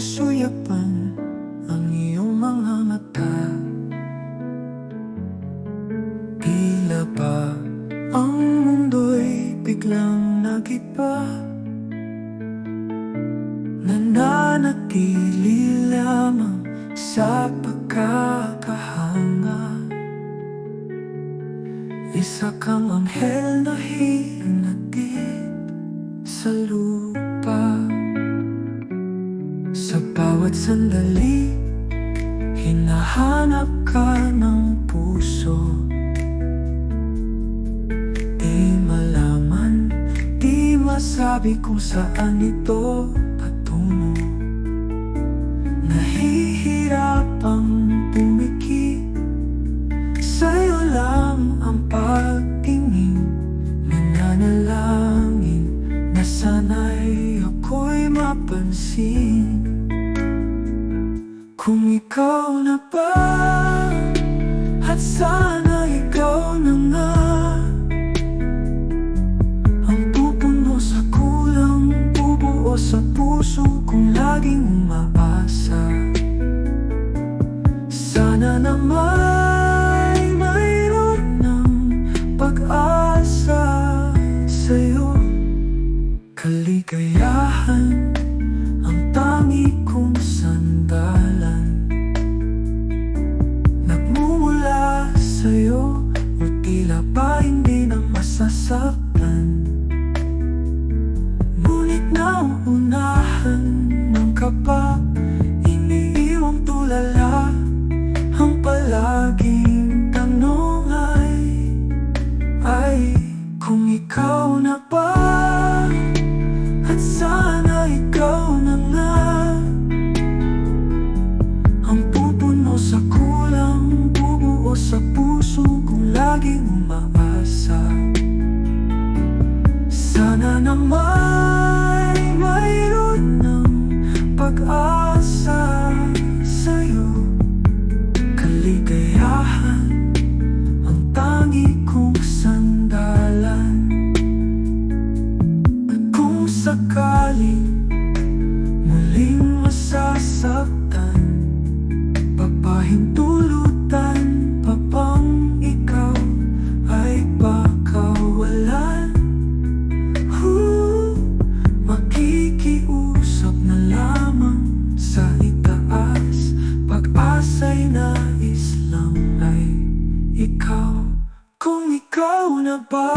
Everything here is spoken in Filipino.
masuyapan ang iyong mga mata. Tila ba ang mundo'y biglang nagiba, nananatili lamang sa pagkakahanga. Isa kang anghel na hinatid sa lupa. Sa bawat sandali, hinahanap ka ng puso. Di malaman, di masabi kung saan ito patungo. Nahihirapang pumikit, sa'yo lang ang pagtingin. Mananalangin na sana'y ako'y mapansin. Kung ikaw na ba, at sana ikaw na nga, ang pupuno sa kulang, bubuo sa puso kong laging umaasa. Sana naman mayroon ng pag-asa sa'yo. Kaligayahan ang tangi kong sandalan, nagmumula sa'yo o tila ba hindi na masasaktan. Ngunit nauunahan ng kaba, iniiwang tulala. Ang palaging tanong ay kung ikaw na ba, at sana ikaw na nga, ang pupuno sa kulang, bubuo sa puso kong laging umaasa. Sana naman mayroon ng pag-asa sa'yo. Kaligayahan ang tangi kong sandalan. At kung sakaling muling masasaktan, papahintulutan pa bang ikaw ay pakawalan? Makikiusap na lamang sa itaas, pag-asa'y nais lang ay ikaw. Kung ikaw na ba,